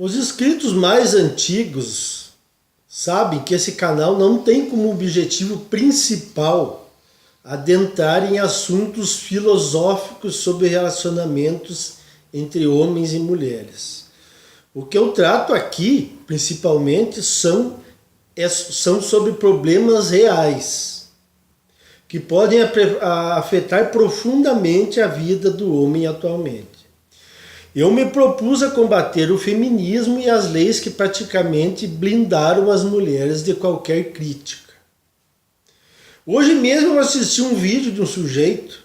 Os inscritos mais antigos sabem que esse canal não tem como objetivo principal adentrar em assuntos filosóficos sobre relacionamentos entre homens e mulheres. O que eu trato aqui, principalmente, são sobre problemas reais, que podem afetar profundamente a vida do homem atualmente. Eu me propus a combater o feminismo e as leis que praticamente blindaram as mulheres de qualquer crítica. Hoje mesmo eu assisti um vídeo de um sujeito,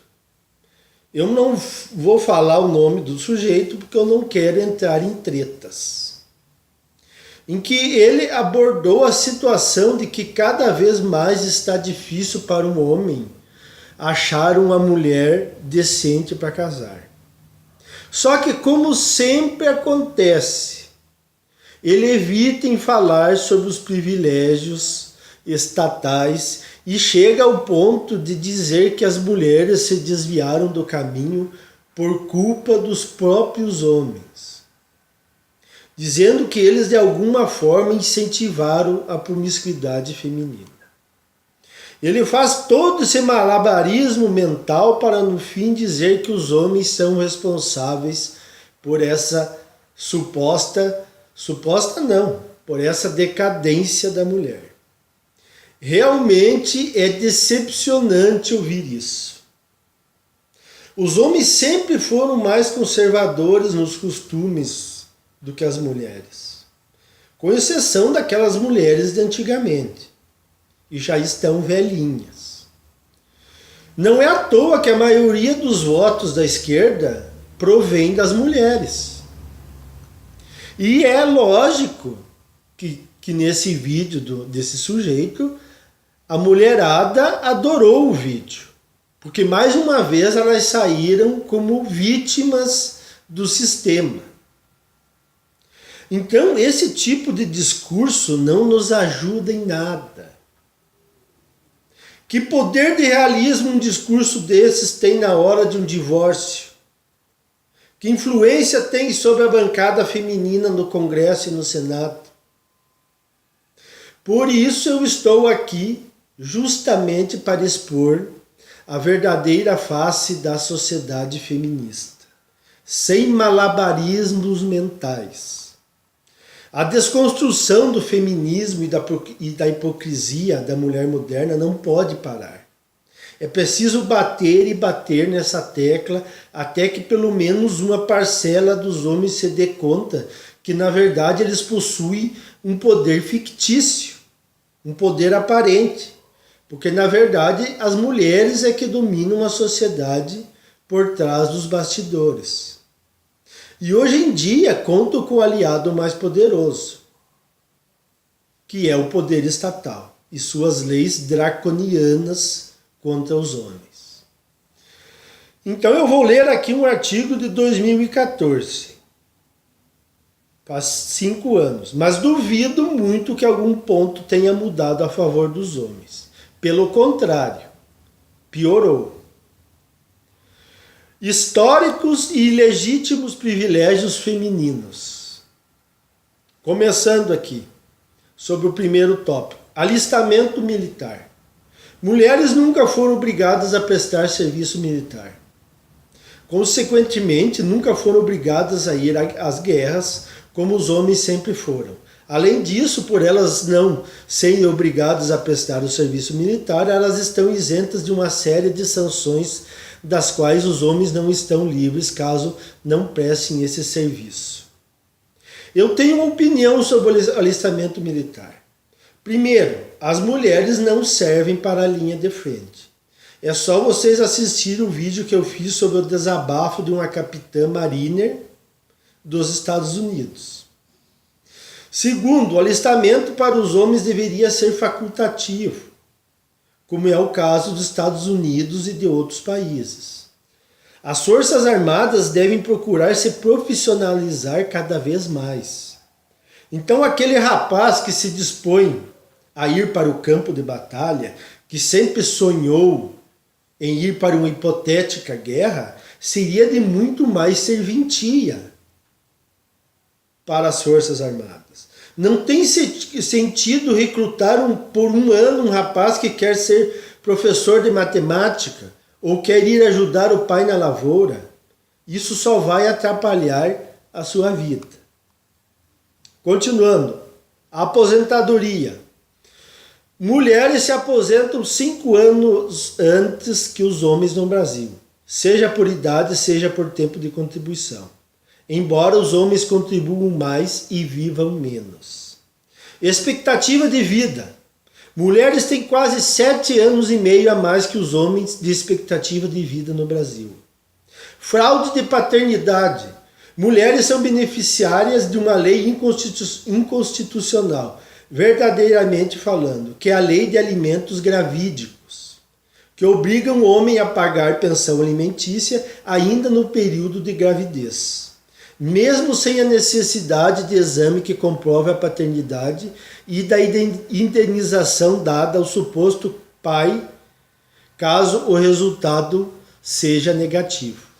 eu não vou falar o nome do sujeito porque eu não quero entrar em tretas, em que ele abordou a situação de que cada vez mais está difícil para um homem achar uma mulher decente para casar. Só que, como sempre acontece, ele evita em falar sobre os privilégios estatais e chega ao ponto de dizer que as mulheres se desviaram do caminho por culpa dos próprios homens, dizendo que eles de alguma forma incentivaram a promiscuidade feminina. Ele faz todo esse malabarismo mental para no fim dizer que os homens são responsáveis por essa por essa decadência da mulher. Realmente é decepcionante ouvir isso. Os homens sempre foram mais conservadores nos costumes do que as mulheres, com exceção daquelas mulheres de antigamente. E já estão velhinhas. Não é à toa que a maioria dos votos da esquerda provém das mulheres. E é lógico que nesse vídeo desse sujeito, a mulherada adorou o vídeo. Porque mais uma vez elas saíram como vítimas do sistema. Então esse tipo de discurso não nos ajuda em nada. Que poder de realismo um discurso desses tem na hora de um divórcio? Que influência tem sobre a bancada feminina no Congresso e no Senado? Por isso eu estou aqui justamente para expor a verdadeira face da sociedade feminista, sem malabarismos mentais. A desconstrução do feminismo e da hipocrisia da mulher moderna não pode parar. É preciso bater e bater nessa tecla até que pelo menos uma parcela dos homens se dê conta que na verdade eles possuem um poder fictício, um poder aparente. Porque na verdade as mulheres é que dominam a sociedade por trás dos bastidores. E hoje em dia conto com o aliado mais poderoso, que é o poder estatal e suas leis draconianas contra os homens. Então eu vou ler aqui um artigo de 2014, faz 5 anos, mas duvido muito que algum ponto tenha mudado a favor dos homens. Pelo contrário, piorou. Históricos e ilegítimos privilégios femininos. Começando aqui, sobre o primeiro tópico, alistamento militar. Mulheres nunca foram obrigadas a prestar serviço militar. Consequentemente, nunca foram obrigadas a ir às guerras, como os homens sempre foram. Além disso, por elas não serem obrigadas a prestar o serviço militar, elas estão isentas de uma série de sanções das quais os homens não estão livres caso não prestem esse serviço. Eu tenho uma opinião sobre o alistamento militar. Primeiro, as mulheres não servem para a linha de frente. É só vocês assistirem o vídeo que eu fiz sobre o desabafo de uma capitã mariner dos Estados Unidos. Segundo, o alistamento para os homens deveria ser facultativo, como é o caso dos Estados Unidos e de outros países. As Forças Armadas devem procurar se profissionalizar cada vez mais. Então aquele rapaz que se dispõe a ir para o campo de batalha, que sempre sonhou em ir para uma hipotética guerra, seria de muito mais serventia. para as Forças Armadas. Não tem sentido recrutar por um ano um rapaz que quer ser professor de matemática ou quer ir ajudar o pai na lavoura. Isso só vai atrapalhar a sua vida. Continuando, a aposentadoria. Mulheres se aposentam 5 anos antes que os homens no Brasil, seja por idade, seja por tempo de contribuição. Embora os homens contribuam mais e vivam menos. Expectativa de vida. Mulheres têm quase 7 anos e meio a mais que os homens de expectativa de vida no Brasil. Fraude de paternidade. Mulheres são beneficiárias de uma lei inconstitucional, verdadeiramente falando, que é a Lei de Alimentos Gravídicos, que obriga o homem a pagar pensão alimentícia ainda no período de gravidez, mesmo sem a necessidade de exame que comprove a paternidade e da indenização dada ao suposto pai, caso o resultado seja negativo.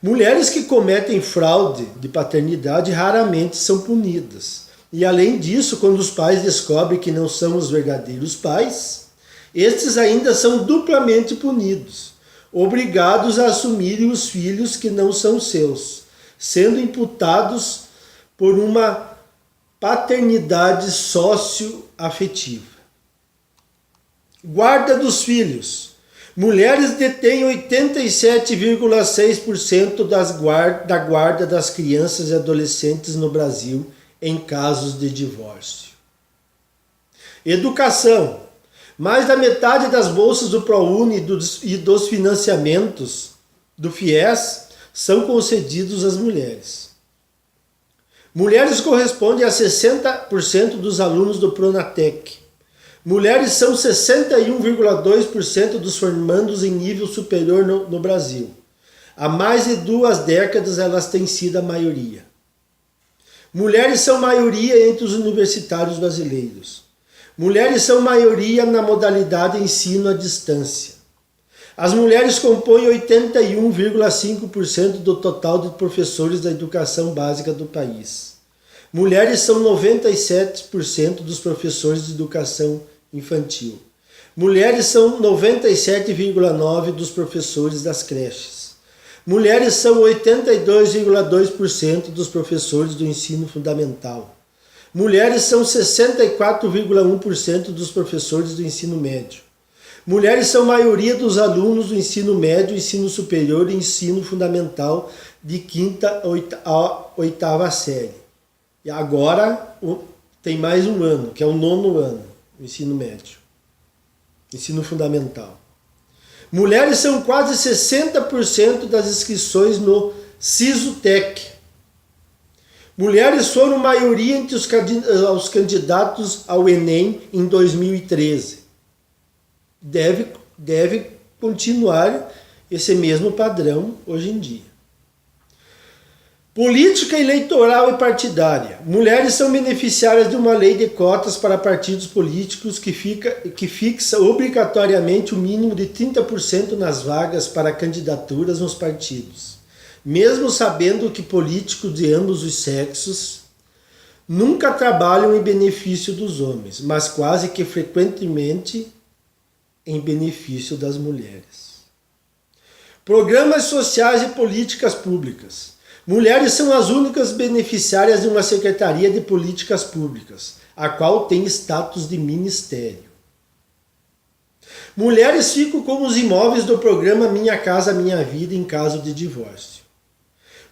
Mulheres que cometem fraude de paternidade raramente são punidas. E além disso, quando os pais descobrem que não são os verdadeiros pais, estes ainda são duplamente punidos, obrigados a assumirem os filhos que não são seus, sendo imputados por uma paternidade socioafetiva. Guarda dos filhos. Mulheres detêm 87,6% da guarda das crianças e adolescentes no Brasil em casos de divórcio. Educação. Mais da metade das bolsas do ProUni e dos financiamentos do FIES são concedidos às mulheres. Mulheres correspondem a 60% dos alunos do Pronatec. Mulheres são 61,2% dos formandos em nível superior no Brasil. Há mais de 2 décadas elas têm sido a maioria. Mulheres são maioria entre os universitários brasileiros. Mulheres são maioria na modalidade ensino à distância. As mulheres compõem 81,5% do total de professores da educação básica do país. Mulheres são 97% dos professores de educação infantil. Mulheres são 97,9% dos professores das creches. Mulheres são 82,2% dos professores do ensino fundamental. Mulheres são 64,1% dos professores do ensino médio. Mulheres são maioria dos alunos do ensino médio, ensino superior e ensino fundamental de 5ª a 8ª série. E agora tem mais um ano, que é o 9º ano, o ensino médio, ensino fundamental. Mulheres são quase 60% das inscrições no Sisutec. Mulheres foram maioria entre os candidatos ao Enem em 2013. Deve continuar esse mesmo padrão hoje em dia. Política eleitoral e partidária. Mulheres são beneficiárias de uma lei de cotas para partidos políticos que fixa obrigatoriamente o mínimo de 30% nas vagas para candidaturas nos partidos. Mesmo sabendo que políticos de ambos os sexos nunca trabalham em benefício dos homens, mas quase que frequentemente em benefício das mulheres. Programas sociais e políticas públicas. Mulheres são as únicas beneficiárias de uma Secretaria de Políticas Públicas, a qual tem status de ministério. Mulheres ficam com os imóveis do programa Minha Casa Minha Vida em caso de divórcio.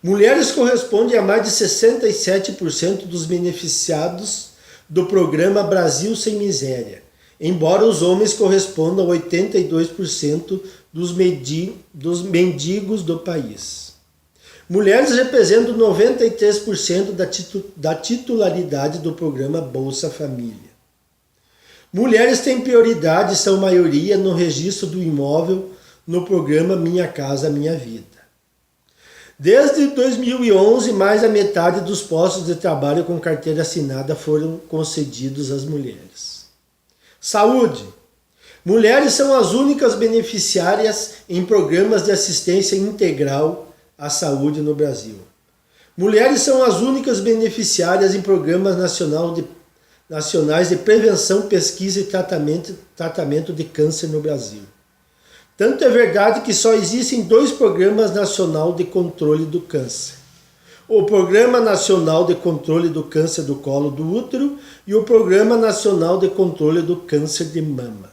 Mulheres correspondem a mais de 67% dos beneficiados do programa Brasil Sem Miséria, embora os homens correspondam a 82% dos mendigos do país. Mulheres representam 93% da titularidade do programa Bolsa Família. Mulheres têm prioridade e são maioria no registro do imóvel no programa Minha Casa Minha Vida. Desde 2011, mais da metade dos postos de trabalho com carteira assinada foram concedidos às mulheres. Saúde. Mulheres são as únicas beneficiárias em programas de assistência integral à saúde no Brasil. Mulheres são as únicas beneficiárias em programas nacionais de prevenção, pesquisa e tratamento de câncer no Brasil. Tanto é verdade que só existem 2 programas nacionais de controle do câncer. O Programa Nacional de Controle do Câncer do Colo do Útero e o Programa Nacional de Controle do Câncer de Mama.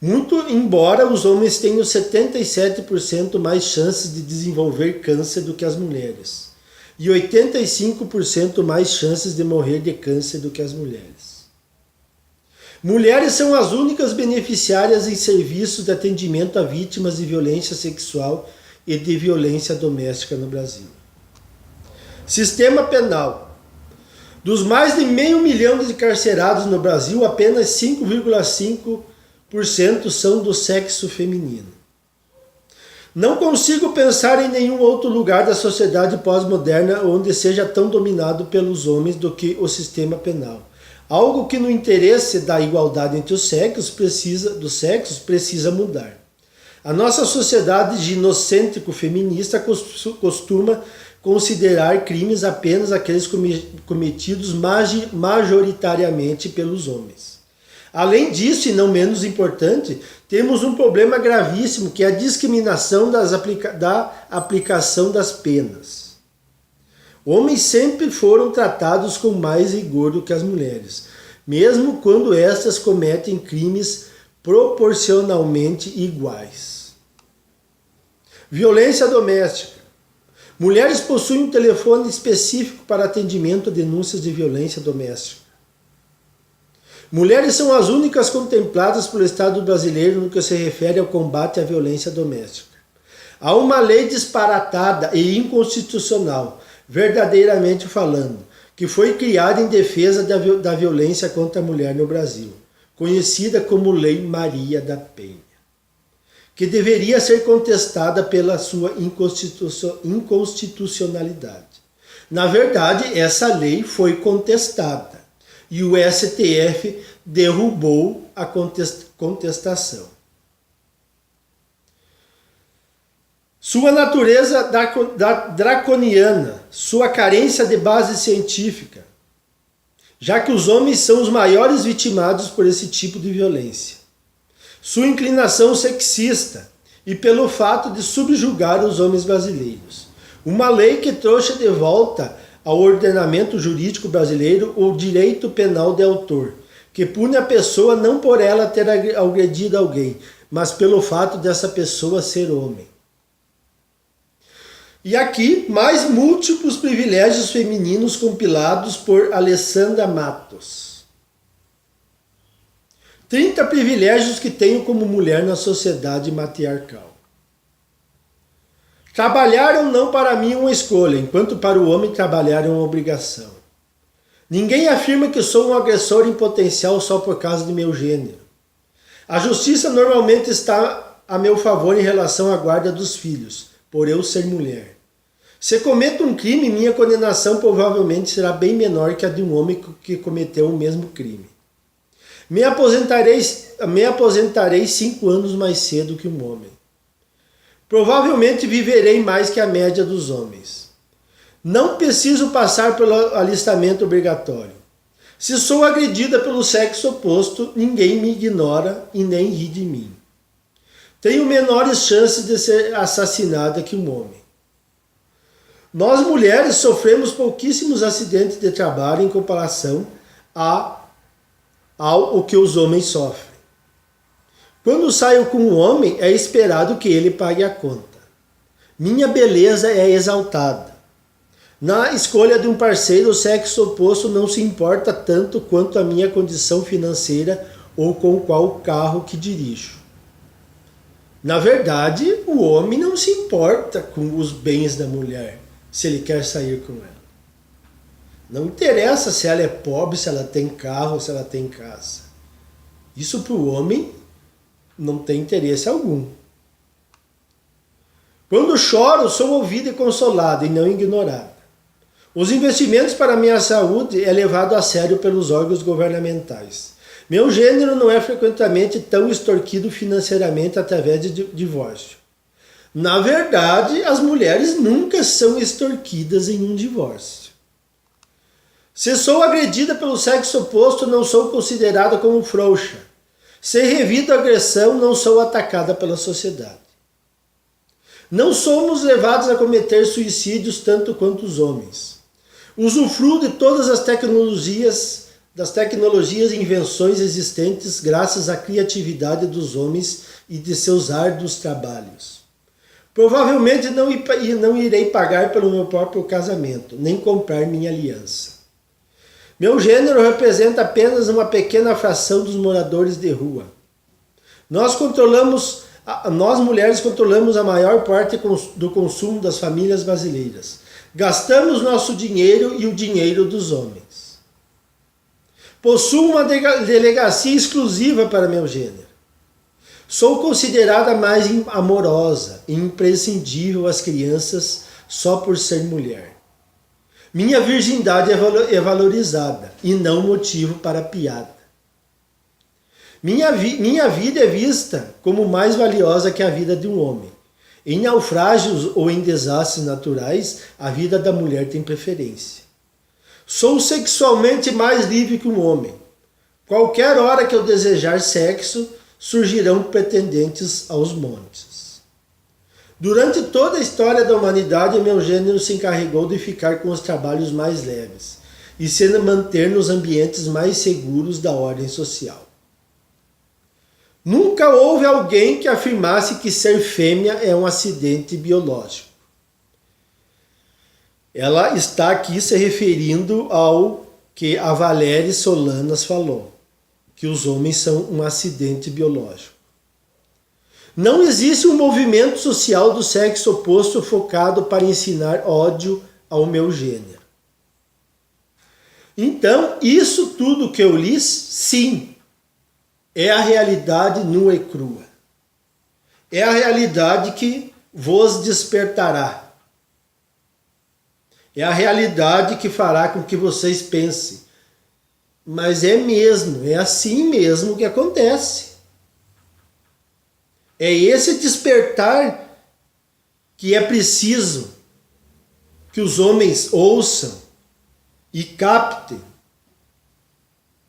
Muito embora os homens tenham 77% mais chances de desenvolver câncer do que as mulheres. E 85% mais chances de morrer de câncer do que as mulheres. Mulheres são as únicas beneficiárias em serviços de atendimento a vítimas de violência sexual e de violência doméstica no Brasil. Sistema penal. Dos mais de 500 mil de carcerados no Brasil, apenas 5,5% são do sexo feminino. Não consigo pensar em nenhum outro lugar da sociedade pós-moderna onde seja tão dominado pelos homens do que o sistema penal. Algo que no interesse da igualdade entre os sexos precisa mudar. A nossa sociedade ginocêntrico-feminista costuma considerar crimes apenas aqueles cometidos majoritariamente pelos homens. Além disso, e não menos importante, temos um problema gravíssimo que é a discriminação da aplicação das penas. Homens sempre foram tratados com mais rigor do que as mulheres, mesmo quando estas cometem crimes proporcionalmente iguais. Violência doméstica. Mulheres possuem um telefone específico para atendimento a denúncias de violência doméstica. Mulheres são as únicas contempladas pelo Estado brasileiro no que se refere ao combate à violência doméstica. Há uma lei disparatada e inconstitucional, verdadeiramente falando, que foi criada em defesa da violência contra a mulher no Brasil, conhecida como Lei Maria da Penha, que deveria ser contestada pela sua inconstitucionalidade. Na verdade, essa lei foi contestada. E o STF derrubou a contestação. Sua natureza draconiana, sua carência de base científica, já que os homens são os maiores vitimados por esse tipo de violência. Sua inclinação sexista e pelo fato de subjugar os homens brasileiros. Uma lei que trouxe de volta ao ordenamento jurídico brasileiro o direito penal de autor, que pune a pessoa não por ela ter agredido alguém, mas pelo fato dessa pessoa ser homem. E aqui, mais múltiplos privilégios femininos compilados por Alessandra Matos. 30 privilégios que tenho como mulher na sociedade matriarcal. Trabalhar ou não para mim é uma escolha, enquanto para o homem trabalhar é uma obrigação. Ninguém afirma que sou um agressor em potencial só por causa de meu gênero. A justiça normalmente está a meu favor em relação à guarda dos filhos, por eu ser mulher. Se cometo um crime, minha condenação provavelmente será bem menor que a de um homem que cometeu o mesmo crime. Me aposentarei 5 anos mais cedo que um homem. Provavelmente viverei mais que a média dos homens. Não preciso passar pelo alistamento obrigatório. Se sou agredida pelo sexo oposto, ninguém me ignora e nem ri de mim. Tenho menores chances de ser assassinada que um homem. Nós mulheres sofremos pouquíssimos acidentes de trabalho em comparação ao que os homens sofrem. Quando saio com um homem, é esperado que ele pague a conta. Minha beleza é exaltada. Na escolha de um parceiro, o sexo oposto não se importa tanto quanto a minha condição financeira ou com qual carro que dirijo. Na verdade, o homem não se importa com os bens da mulher, se ele quer sair com ela. Não interessa se ela é pobre, se ela tem carro, se ela tem casa. Isso para o homem não tem interesse algum. Quando choro, sou ouvida e consolada e não ignorada. Os investimentos para a minha saúde é levado a sério pelos órgãos governamentais. Meu gênero não é frequentemente tão extorquido financeiramente através de divórcio. Na verdade, as mulheres nunca são extorquidas em um divórcio. Se sou agredida pelo sexo oposto, não sou considerada como frouxa. Se revido agressão, não sou atacada pela sociedade. Não somos levados a cometer suicídios tanto quanto os homens. Usufruo de todas as tecnologias, e invenções existentes graças à criatividade dos homens e de seus árduos trabalhos. Provavelmente não irei pagar pelo meu próprio casamento, nem comprar minha aliança. Meu gênero representa apenas uma pequena fração dos moradores de rua. Nós mulheres controlamos a maior parte do consumo das famílias brasileiras. Gastamos nosso dinheiro e o dinheiro dos homens. Possuo uma delegacia exclusiva para meu gênero. Sou considerada mais amorosa e imprescindível às crianças só por ser mulher. Minha virgindade é valorizada e não motivo para piada. Minha vida é vista como mais valiosa que a vida de um homem. Em naufrágios ou em desastres naturais, a vida da mulher tem preferência. Sou sexualmente mais livre que um homem. Qualquer hora que eu desejar sexo, surgirão pretendentes aos montes. Durante toda a história da humanidade, meu gênero se encarregou de ficar com os trabalhos mais leves e se manter nos ambientes mais seguros da ordem social. Nunca houve alguém que afirmasse que ser fêmea é um acidente biológico. Ela está aqui se referindo ao que a Valéria Solanas falou, que os homens são um acidente biológico. Não existe um movimento social do sexo oposto focado para ensinar ódio ao meu gênero. Então, isso tudo que eu li, sim, é a realidade nua e crua. É a realidade que vos despertará. É a realidade que fará com que vocês pensem. Mas é mesmo, é assim mesmo que acontece. É esse despertar que é preciso que os homens ouçam e captem.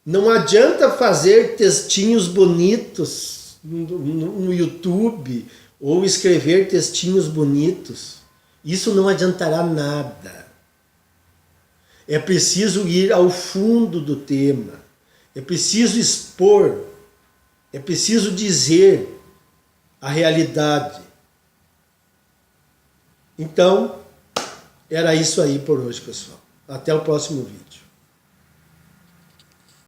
Não adianta fazer textinhos bonitos no YouTube ou escrever textinhos bonitos. Isso não adiantará nada. É preciso ir ao fundo do tema. É preciso expor. É preciso dizer a realidade. Então, era isso aí por hoje, pessoal. Até o próximo vídeo.